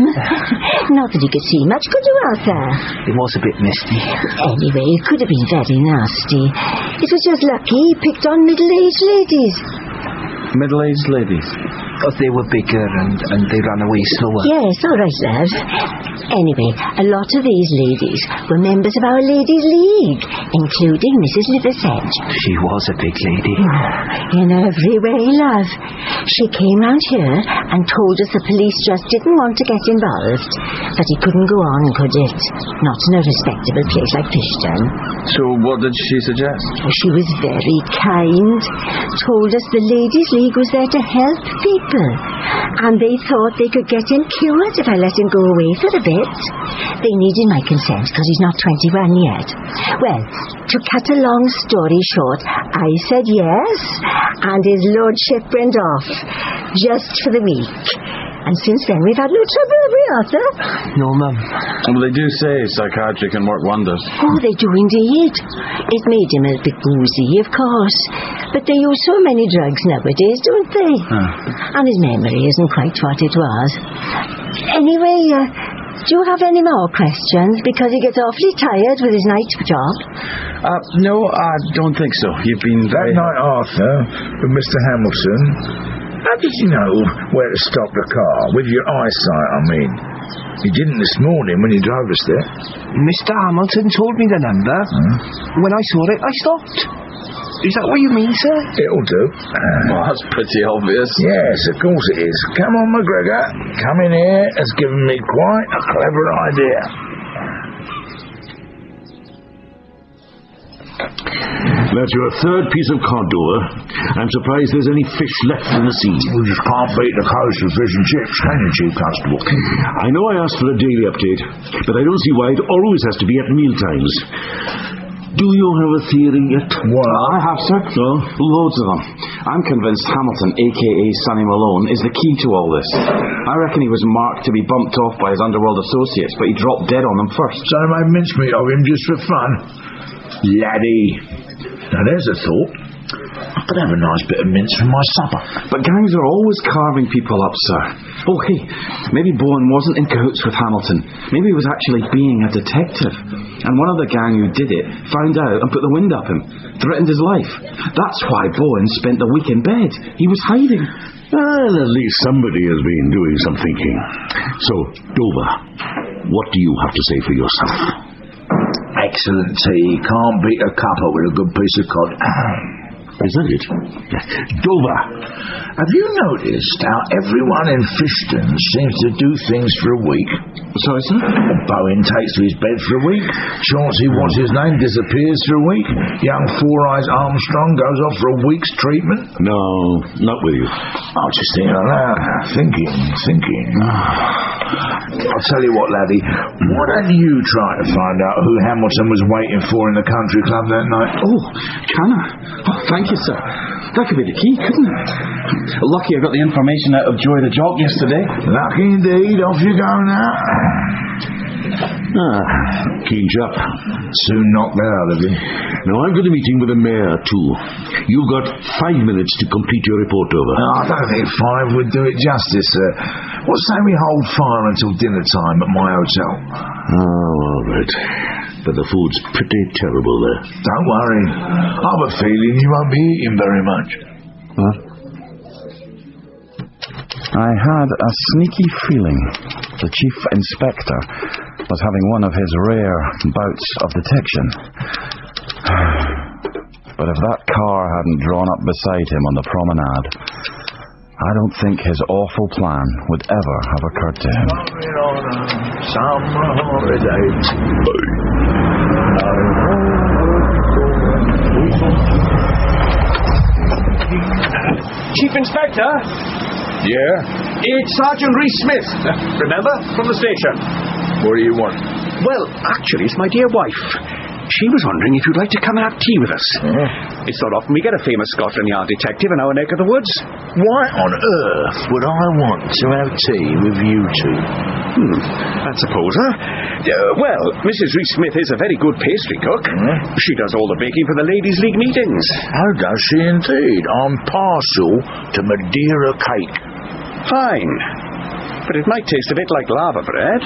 Not that he could see much, could you, Arthur? It was a bit misty. Anyway, it could have been very nasty. It was just lucky he picked on middle-aged ladies. Middle-aged ladies? Because they were bigger and they ran away slower. Yes, all right, love. Anyway, a lot of these ladies were members of our Ladies' League, including Mrs. Liversedge. She was a big lady. In every way, love. She came round here and told us the police just didn't want to get involved. But it couldn't go on, could it? Not in a respectable place like Fishton. So what did she suggest? She was very kind. Told us the Ladies' League was there to help people. And they thought they could get him cured if I let him go away for a bit. They needed my consent because he's not 21 yet. Well, to cut a long story short, I said yes, and his lordship went off, just for the week. And since then we've had no trouble, have we, Arthur? No, Mum. Well, they do say psychiatry can work wonders. Oh, they do indeed. It made him a bit woozy, of course. But they use so many drugs nowadays, don't they? And his memory isn't quite what it was. Anyway, do you have any more questions? Because he gets awfully tired with his night job. No, I don't think so. You've been That night, Arthur, with Mr. Hamilton, how did you know where to stop the car? With your eyesight, I mean. You didn't this morning when you drove us there. Mr. Hamilton told me the number. When I saw it, I stopped. Is that what you mean, sir? It'll do. Well, that's pretty obvious. Yes, of course it is. Come on, McGregor. Coming here has given me quite a clever idea. That's your third piece of cod, Dover. I'm surprised there's any fish left in the sea. We just can't beat the coast with fish and chips, can you, Chief Constable? I know I asked for a daily update, but I don't see why it always has to be at mealtimes. Do you have a theory yet? What? I have, sir. Oh? Loads of them. I'm convinced Hamilton, a.k.a. Sonny Malone, is the key to all this. I reckon he was marked to be bumped off by his underworld associates, but he dropped dead on them first. So they made mincemeat of him just for fun? Laddie. Now there's a thought. I could have a nice bit of mince for my supper. But gangs are always carving people up, sir. Oh, hey, maybe Bowen wasn't in cahoots with Hamilton. Maybe he was actually being a detective. And one of the gang who did it found out and put the wind up him, threatened his life. That's why Bowen spent the week in bed. He was hiding. Well, at least somebody has been doing some thinking. So, Dover, what do you have to say for yourself? Excellent tea. Can't beat a cuppa with a good piece of cod. Is that it? Dover! Have you noticed how everyone in Fishton seems to do things for a week? Sorry, sir? Bowen takes to his bed for a week. Chauncey, what's his name, disappears for a week. Young Four Eyes Armstrong goes off for a week's treatment. No, not with you. I'll just think like that. Thinking. I'll tell you what, laddie. Why don't you try to find out who Hamilton was waiting for in the country club that night? Oh, can I? Oh, thank you, sir. That could be the key, couldn't it? Lucky I got the information out of Joy the Jock yesterday. Lucky indeed. Off you go now. Keen chap. Soon knock that out of him. Now, I've got a meeting with the mayor, too. You've got 5 minutes to complete your report, Dover. I don't think 5 would do it justice, sir. What say we hold fire until dinner time at my hotel? Oh, all right. But the food's pretty terrible there. Don't worry. I've a feeling you won't be eating very much. Huh? I had a sneaky feeling the Chief Inspector was having one of his rare bouts of detection. But if that car hadn't drawn up beside him on the promenade, I don't think his awful plan would ever have occurred to him. Summer holiday. Chief Inspector? Yeah? It's Sergeant Reese-Smith. Remember? From the station. What do you want? Well, actually, it's my dear wife. She was wondering if you'd like to come and have tea with us. It's not often we get a famous Scotland Yard detective in our neck of the woods. Why on earth would I want to have tea with you two? That's a poser. Well, Mrs. Reese-Smith is a very good pastry cook. She does all the baking for the Ladies' League meetings. Oh, does she indeed? I'm partial to Madeira cake. Fine. But it might taste a bit like lava bread.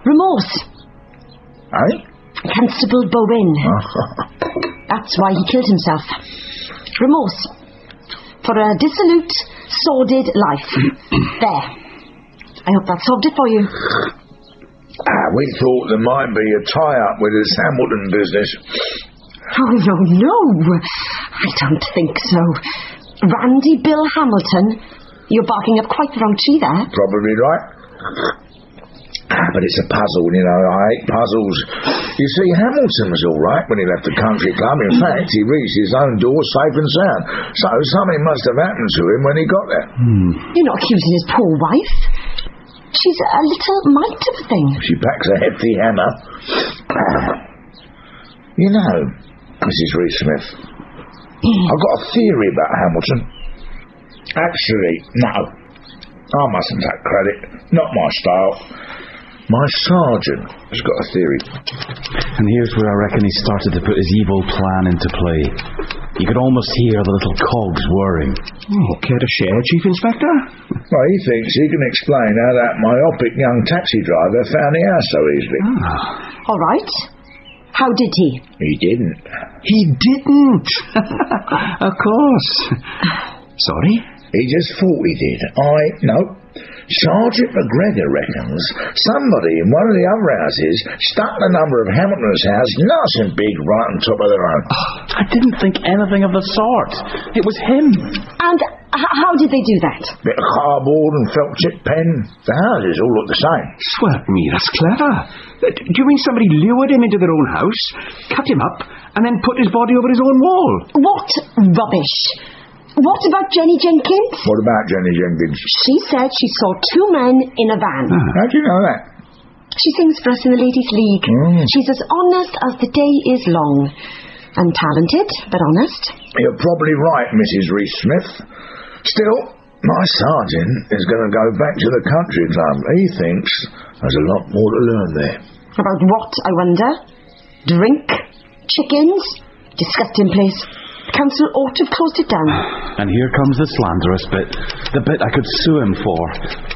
Remorse. Eh? Constable Bowen. That's why he killed himself. Remorse. For a dissolute, sordid life. There. I hope that solved it for you. We thought there might be a tie-up with this Hamilton business. Oh, no. I don't think so. Randy Bill Hamilton? You're barking up quite the wrong tree there. Probably right. But it's a puzzle, you know. I hate puzzles. You see, Hamilton was all right when he left the country club. In fact, he reached his own door safe and sound. So something must have happened to him when he got there. You're not accusing his poor wife. She's a little mite of a thing. She packs a hefty hammer. You know, Mrs. Reese-Smith, I've got a theory about Hamilton. Actually, no. I mustn't take credit. Not my style. My sergeant has got a theory. And here's where I reckon he started to put his evil plan into play. You could almost hear the little cogs whirring. Care to share, Chief Inspector? Well, he thinks he can explain how that myopic young taxi driver found the house so easily. All right. How did he? He didn't. He didn't. Of course. Sorry? He just thought he did. No. Sergeant McGregor reckons somebody in one of the other houses stuck the number of Hamilton's house nice and big right on top of their own. I didn't think anything of the sort. It was him. And how did they do that? Bit of cardboard and felt chip pen. The houses all look the same. Swap me, that's clever. Do you mean somebody lured him into their own house, cut him up, and then put his body over his own wall? What rubbish. What about Jenny Jenkins? What about Jenny Jenkins? She said she saw two men in a van. How do you know that? She sings for us in the Ladies' League. She's as honest as the day is long. Untalented, but honest. You're probably right, Mrs. Reese-Smith. Still, my sergeant is going to go back to the country club. He thinks there's a lot more to learn there. About what, I wonder? Drink? Chickens? Disgusting place. The council ought to have closed it down. And here comes the slanderous bit. The bit I could sue him for.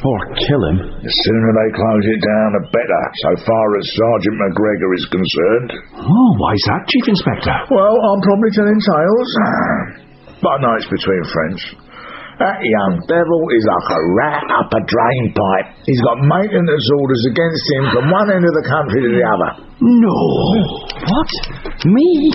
Or kill him. The sooner they close it down, the better, so far as Sergeant McGregor is concerned. Oh, why's that, Chief Inspector? Well, I'm probably telling tales. But I know it's between friends. That young devil is like a rat up a drain pipe. He's got maintenance orders against him from one end of the country to the other. No. What? Me?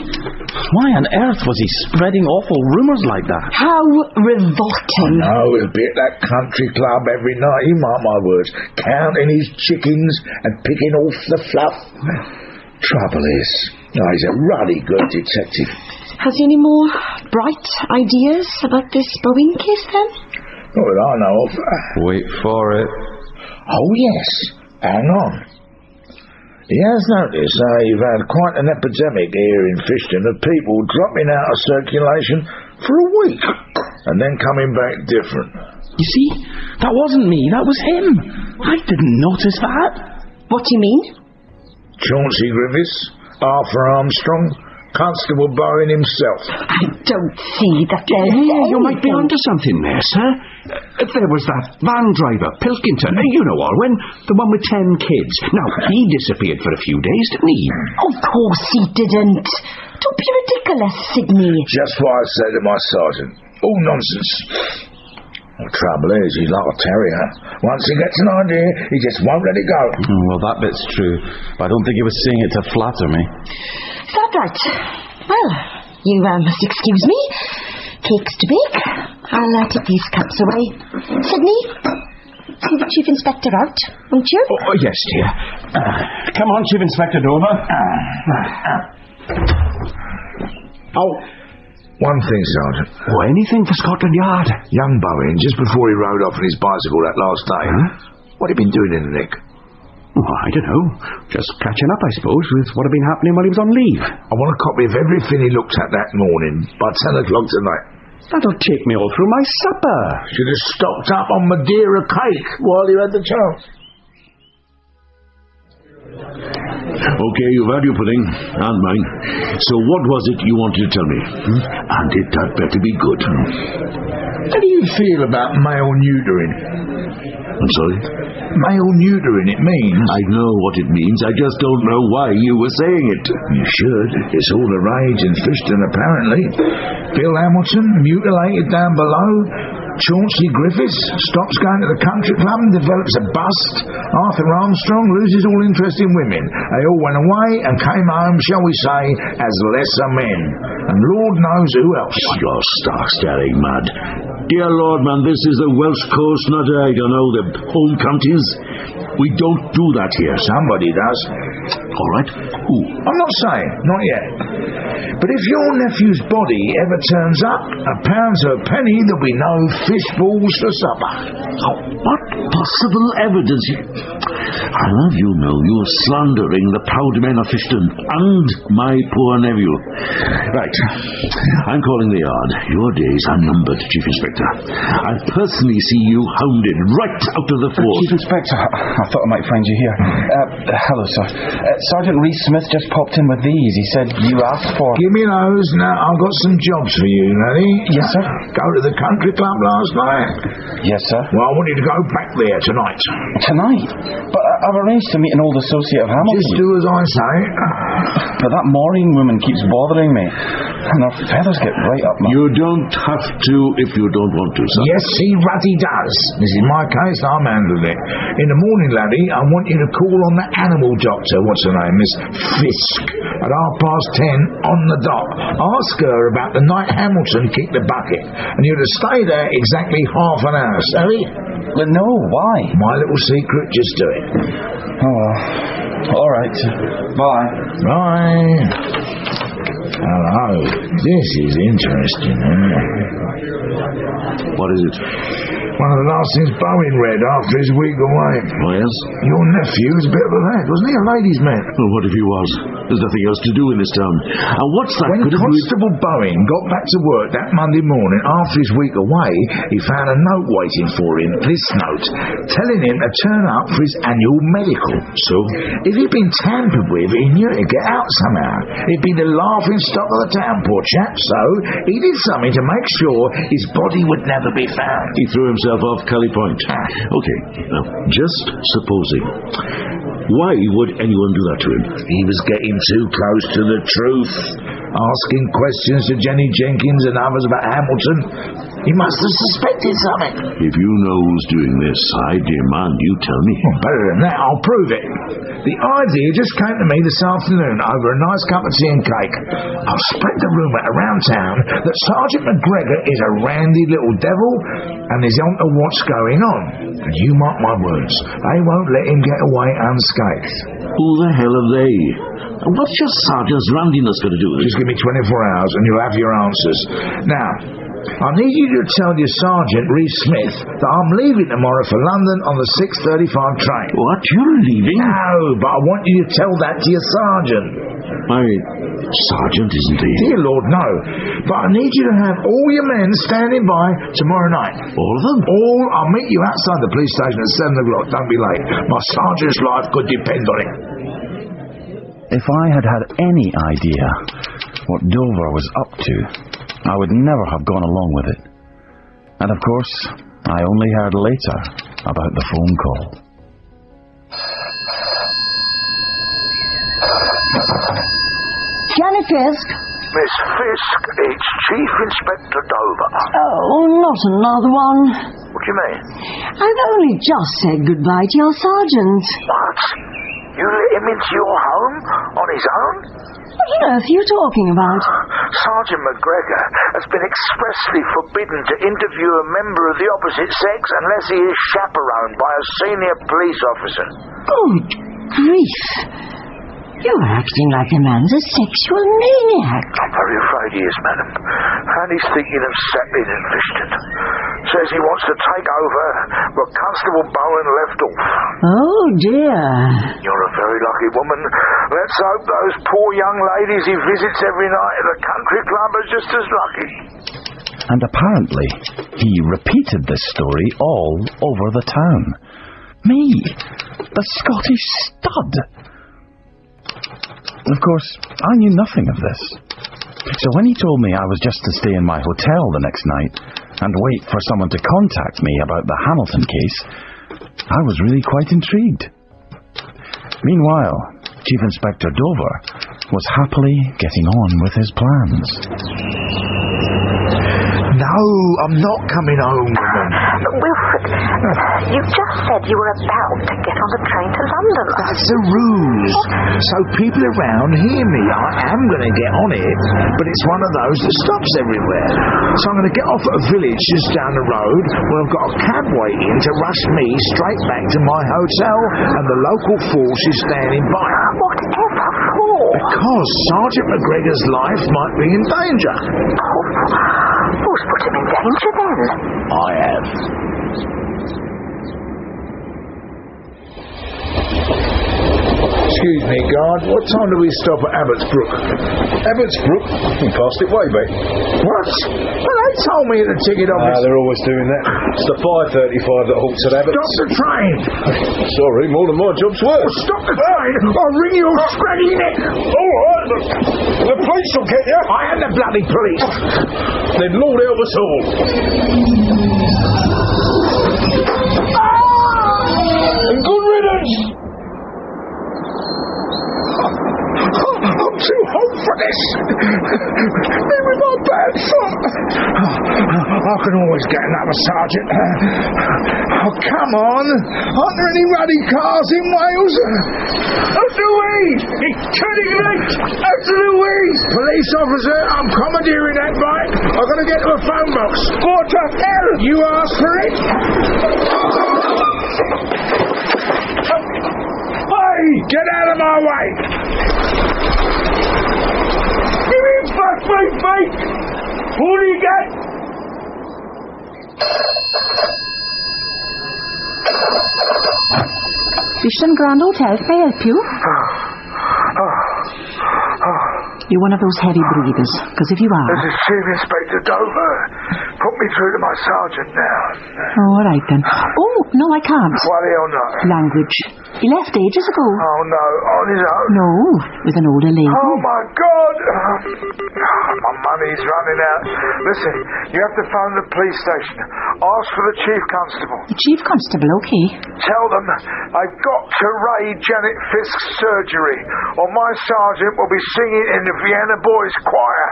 Why on earth was he spreading awful rumours like that? How revolting. No, he'll be at that country club every night, you mark my words, counting his chickens and picking off the fluff. Trouble is, he's a ruddy good detective. Has he any more bright ideas about this Bowen case, then? Not that I know of. Wait for it. Oh, yes. Hang on. He has noticed you've had quite an epidemic here in Fishton of people dropping out of circulation for a week and then coming back different. You see, that wasn't me, that was him. I didn't notice that. What do you mean? Chauncey Griffiths, Arthur Armstrong, Constable Bowen himself. I don't see that there's You might be onto something there, sir. There was that van driver, Pilkington. You know, Alwyn, the one with 10 kids. Now, he disappeared for a few days, didn't he? Of course he didn't. Don't be ridiculous, Sydney. Just what I said to my sergeant. All nonsense. The trouble is, he's like a terrier. Once he gets an idea, he just won't let it go. Well, that bit's true. But I don't think he was saying it to flatter me. Is that right? Well, You must excuse me. Cakes to bake. I'll take these cups away. Sydney, see the Chief Inspector out, won't you? Oh, yes, dear. Come on, Chief Inspector Dover. One thing, Sergeant. Oh, anything for Scotland Yard. Young Bowen, just before he rode off on his bicycle that last day, what had he been doing in the nick? Oh, I don't know. Just catching up, I suppose, with what had been happening while he was on leave. I want a copy of everything he looked at that morning by 10 o'clock tonight. That'll take me all through my supper. Should have stocked up on Madeira cake while you had the chance. Okay, you've had your pudding, and mine. So what was it you wanted to tell me? And it had better be good. How do you feel about male neutering? I'm sorry? Male neutering, it means... I know what it means, I just don't know why you were saying it. You should. It's all the rage in Fishton, apparently. Bill Hamilton, mutilated down below. Chauncey Griffiths stops going to the country club and develops a bust. Arthur Armstrong loses all interest in women. They all went away and came home, shall we say, as lesser men. And Lord knows who else. You're stark staring mad. Dear Lord, man, this is the Welsh coast, not, I don't know, the home counties. We don't do that here. Somebody does. All right. Who? I'm not saying, not yet. But if your nephew's body ever turns up, £1 to a penny, there'll be no fish balls for supper. Oh, what possible evidence? I'll have you know you're slandering the proud men of Fishton and my poor nephew. Right. I'm calling the yard. Your days are numbered, Chief Inspector. I'll personally see you hounded right out of the fort. Chief Inspector, I thought I might find you here. Hello, sir. Sergeant Rees-Smith just popped in with these. He said you asked for... Give me those. Now, I've got some jobs for you, laddie. Yes, sir. Go to the country club last night? Yes, sir. Well, I want you to go back there tonight. Tonight? But I've arranged to meet an old associate of Hamilton. Just do as I say. But that Maureen woman keeps bothering me. And her feathers get right up my... You don't have to if you don't want to, sir. Yes, he ruddy does. This is my case, I'm handling it. In the morning, laddie, I want you to call on the animal doctor, what's her name, Miss Fisk, at 10:30 on the dot. Ask her about the night Hamilton kicked the bucket, and you're to stay there exactly half an hour, sorry? But no, why? My little secret, just do it. Oh, well. All right. Bye. Bye. Hello. This is interesting, What is it? One of the last things Bowen read after his week away. Oh, yes? Your nephew was a bit of a lad, wasn't he? A ladies' man. Well, what if he was? There's nothing else to do in this town. And what's that When good Constable Bowen got back to work that Monday morning after his week away, he found a note waiting for him, this note, telling him to turn up for his annual medical. So, if he'd been tampered with, he knew he'd get out somehow. He'd be the laughing stock of the town, poor chap. So, he did something to make sure his body would never be found. He threw himself off Cully Point. Okay, now, just supposing. Why would anyone do that to him? He was getting too close to the truth. Asking questions to Jenny Jenkins and others about Hamilton. He must have suspected something. If you know who's doing this, I demand you tell me. Well, better than that, I'll prove it. The idea just came to me this afternoon over a nice cup of tea and cake. I've spread the rumour around town that Sergeant McGregor is a randy little devil and is on to what's going on. And you mark my words, they won't let him get away unscathed. Who the hell are they? And what's your sergeant's randiness got to do with it? Just give me 24 hours and you'll have your answers. Now, I need you to tell your Sergeant Rees-Smith that I'm leaving tomorrow for London on the 6:35 train. What? You're leaving? No, but I want you to tell that to your sergeant. My sergeant isn't he? Dear Lord, no. But I need you to have all your men standing by tomorrow night. All of them? All. I'll meet you outside the police station at 7 o'clock. Don't be late. My sergeant's life could depend on it. If I had had any idea what Dover was up to, I would never have gone along with it. And of course, I only heard later about the phone call. Janet Fisk? Miss Fisk, it's Chief Inspector Dover. Oh, not another one. What do you mean? I've only just said goodbye to your sergeant. What? You let him into your home on his own? What on earth are you talking about? Sergeant McGregor has been expressly forbidden to interview a member of the opposite sex unless he is chaperoned by a senior police officer. Good grief. You're acting like the man's a sexual maniac. I'm very afraid he is, madam. And he's thinking of settling in Fishton. Says he wants to take over where Constable Bowen left off. Oh, dear. You're a very lucky woman. Let's hope those poor young ladies he visits every night at the country club are just as lucky. And apparently, he repeated this story all over the town. Me, the Scottish stud. Of course, I knew nothing of this. So when he told me I was just to stay in my hotel the next night and wait for someone to contact me about the Hamilton case, I was really quite intrigued. Meanwhile, Chief Inspector Dover was happily getting on with his plans. No, I'm not coming home, woman. Wilfred, you just said you were about to get on the train to London. That's a ruse. So people around hear me. I am going to get on it, but it's one of those that stops everywhere. So I'm going to get off at a village just down the road where I've got a cab waiting to rush me straight back to my hotel, and the local force is standing by. Whatever for? Because Sergeant McGregor's life might be in danger. Who's put him in danger then? I have. Excuse me, guard. What time do we stop at Abbotsbrook? Abbotsbrook? We passed it way back. What? Well, they told me at the ticket office. They're always doing that. It's the 5:35 that halts at Abbots. Stop the train! Sorry, more than my job's worth. Stop the train! I'll wring your scraggy neck! All right, the police will get you. I am the bloody police! Then Lord help us all. And good riddance! I'm too hot for this. Me with my bad foot. I can always get another sergeant. Oh, come on. Aren't there any ruddy cars in Wales? Out the way! It's turning late! Out to the way! Police officer, I'm commandeering that bike. I've got to get to a phone box. What the hell? You asked for it? Hey! Get out of my way! Give me back my bike! Hooligan! Fishton Grand Hotel, can I help you? You're one of those heavy breathers, because if you are... This is Chief Inspector Dover. Put me through to my sergeant now. All right, then. Oh, no, I can't. Why the hell not? Language. He left ages ago. Oh, no, on his own? No, with an older lady. Oh, my God! My money's running out. Listen, you have to phone the police station. Ask for the Chief Constable. The Chief Constable, okay. Tell them I've got to raid Janet Fisk's surgery, or my sergeant will be singing in the Vienna Boys Choir,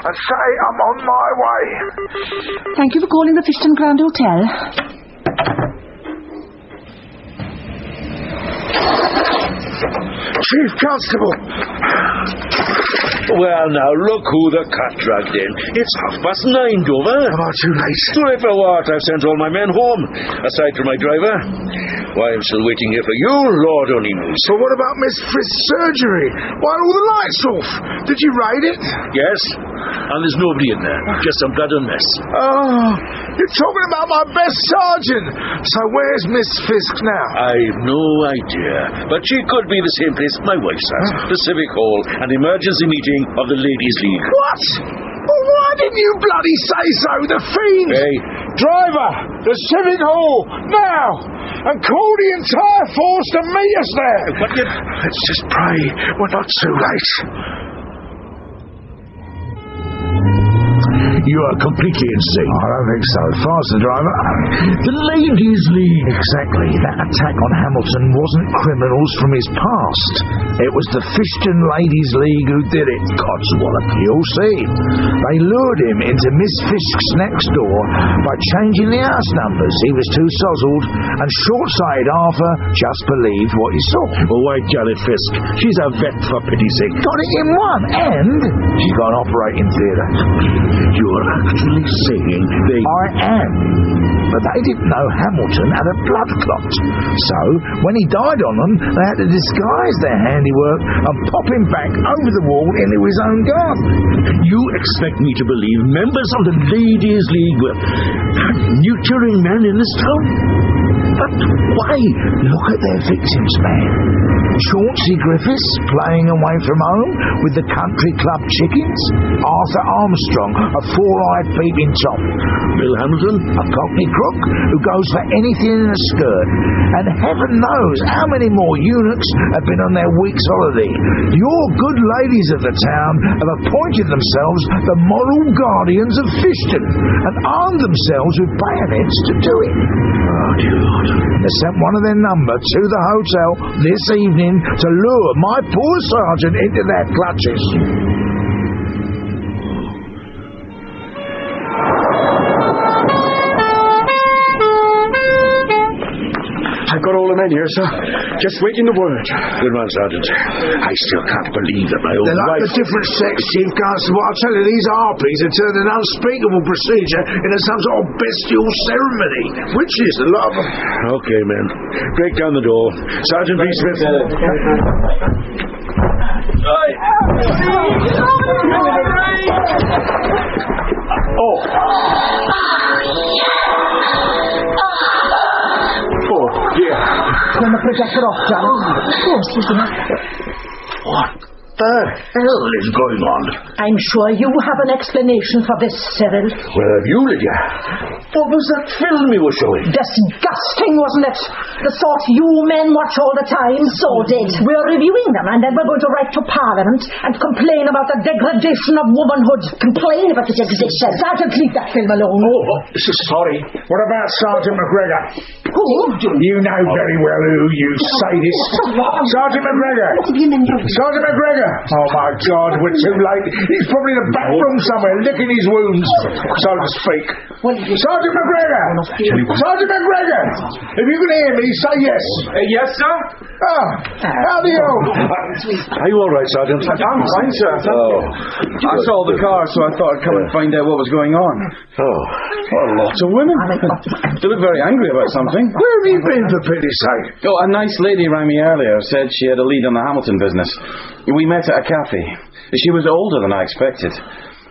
and say I'm on my way. Thank you for calling the Fishton Grand Hotel. Chief Constable! Well, now, look who the cat dragged in. It's 9:30, Dover. Am I too late? Too late for what? I've sent all my men home, aside from my driver. Why, I'm still waiting here for you, Lord only knows. But what about Miss Fisk's surgery? Why are all the lights off? Did you raid it? Yes, and there's nobody in there. Just some blood and mess. Oh, you're talking about my best sergeant. So where's Miss Fisk now? I've no idea. But she could be the same place my wife's at. The Civic Hall, an emergency meeting of the Ladies' League. What? Well, why didn't you bloody say so? The fiend! Hey. Driver, the Civic Hall, now! And call the entire force to meet us there! But you... Let's just pray we're not too late. You are completely insane. I don't think so. Faster, driver. The Ladies' League. Exactly. That attack on Hamilton wasn't criminals from his past. It was the Fishton Ladies' League who did it. Codswallop. You'll see. They lured him into Miss Fisk's next door by changing the house numbers. He was too sozzled, and short-sighted Arthur just believed what he saw. Oh, why, Janet Fisk? She's a vet, for pity's sake. Got it in one, and she's got an operating theatre. You're actually saying they... I am. But they didn't know Hamilton had a blood clot. So, when he died on them, they had to disguise their handiwork and pop him back over the wall into his own garden. You expect me to believe members of the Ladies' League were neutering men in this town? But why? Look at their victims, man. Chauncey Griffiths playing away from home with the country club chickens. Arthur Armstrong, a four-eyed peeping Tom. Bill Hamilton, a cockney crook who goes for anything in a skirt. And heaven knows how many more eunuchs have been on their week's holiday. Your good ladies of the town have appointed themselves the moral guardians of Fishton and armed themselves with bayonets to do it. oh dear Lord. They sent one of their number to the hotel this evening to lure my poor sergeant into their clutches. I've got all the men here, sir. Just waiting the word. Good one, Sergeant. I still can't believe that my own They're like wife... the different sex, Chief Constable. I'll tell you, these harpies have turned an unspeakable procedure into some sort of bestial ceremony. Witches, a lot of them. Okay, men. Break down the door. Sergeant B. Smith. Oh. Oh, dear. Turn the projector off, John. Of course, isn't it? What the hell is going on? I'm sure you have an explanation for this, Cyril. Where have you, Lydia? What was that film you were showing? Disgusting, wasn't it? The sort you men watch all the time. So did. We're reviewing them, and then we're going to write to Parliament and complain about the degradation of womanhood. Complain about the degradation. Sergeant, leave that film alone. Oh, sorry. What about Sergeant McGregor? Who? You know very well who, you sadist. Sergeant McGregor! Sergeant McGregor! Oh, my God, we're too late. He's probably in the back room somewhere, licking his wounds, so to speak. Sergeant McGregor! Sergeant McGregor! If you can hear me, say yes. Yes, sir? How do you? Are you all right, Sergeant? I'm fine, sir. Oh. I saw the car, so I thought I'd come and find out what was going on. Oh. Well, lots of women. They look very angry about something. Where have you been, for pity's sake? Oh, a nice lady rang me earlier, said she had a lead on the Hamilton business. We met at a cafe. She was older than I expected.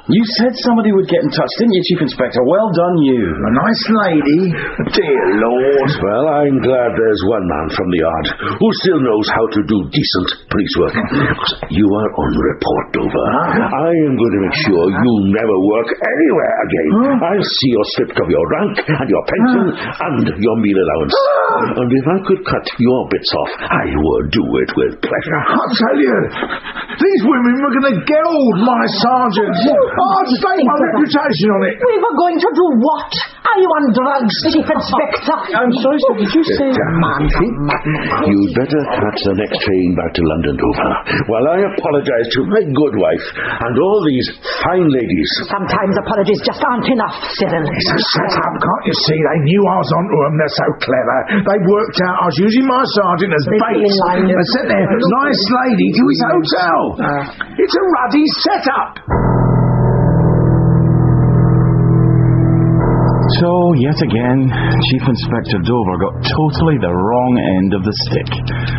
You said somebody would get in touch, didn't you, Chief Inspector? Well done, you. A nice lady. Dear Lord. Well, I'm glad there's one man from the yard who still knows how to do decent police work. You are on report, Dover. I am going to make sure you never work anywhere again. I'll see your slip of your rank and your pension and your meal allowance. And if I could cut your bits off, I would do it with pleasure. I'll tell you, these women were going to geld my sergeant. I'd stake my reputation on it. We were going to do what? Are you on drugs, Chief Inspector? I'm sorry, sir. Did you say... You'd better catch the next train back to London, Dover, while I apologise to my good wife and all these fine ladies. Sometimes apologies just aren't enough, Cyril. It's a set-up, can't you see? They knew I was onto them. They're so clever. They worked out I was using my sergeant as bait and sent their nice lady to his hotel. It's a ruddy set-up. So, yet again, Chief Inspector Dover got totally the wrong end of the stick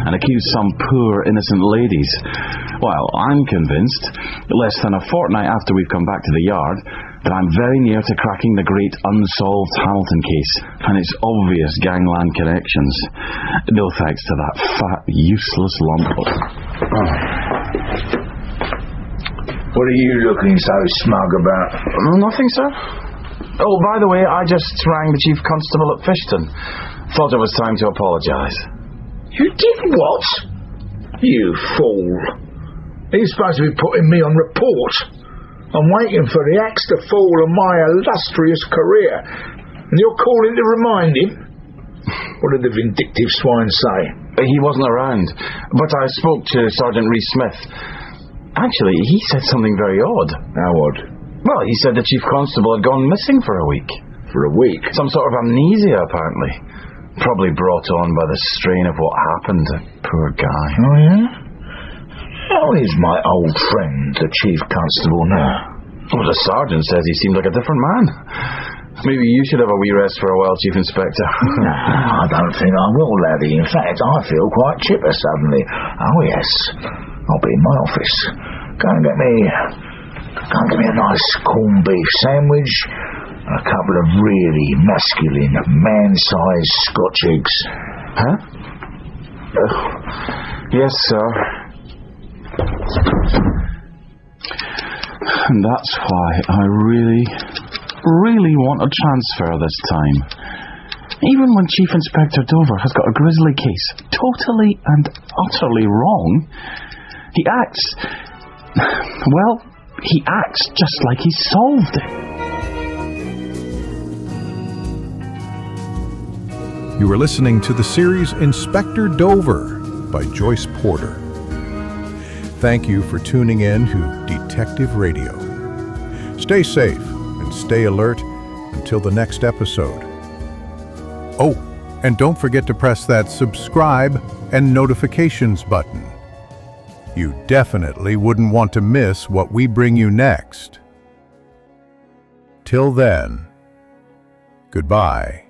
and accused some poor, innocent ladies. While I'm convinced, less than a fortnight after we've come back to the yard, that I'm very near to cracking the great unsolved Hamilton case and its obvious gangland connections. No thanks to that fat, useless lump of... What are you looking so smug about? Nothing, sir. Oh, by the way, I just rang the Chief Constable at Fishton. Thought it was time to apologise. You did what? You fool. He's supposed to be putting me on report. I'm waiting for the axe to fall on my illustrious career. And you're calling to remind him? What did the vindictive swine say? He wasn't around, but I spoke to Sergeant Rees-Smith. Actually, he said something very odd. How odd? Well, he said the Chief Constable had gone missing for a week. For a week? Some sort of amnesia, apparently. Probably brought on by the strain of what happened. Poor guy. Oh, yeah? How is my old friend, the Chief Constable, now? Well, the sergeant says he seemed like a different man. Maybe you should have a wee rest for a while, Chief Inspector. No, I don't think I will, laddie. In fact, I feel quite chipper suddenly. Oh, yes. I'll be in my office. Go and get me a nice corned beef sandwich and a couple of really masculine, man-sized Scotch eggs. Huh? Yes, sir. And that's why I really want a transfer this time. Even when Chief Inspector Dover has got a grisly case totally and utterly wrong, he acts just like he solved it. You are listening to the series Inspector Dover by Joyce Porter. Thank you for tuning in to Detective Radio. Stay safe and stay alert until the next episode. Oh, and don't forget to press that subscribe and notifications button. You definitely wouldn't want to miss what we bring you next. Till then, goodbye.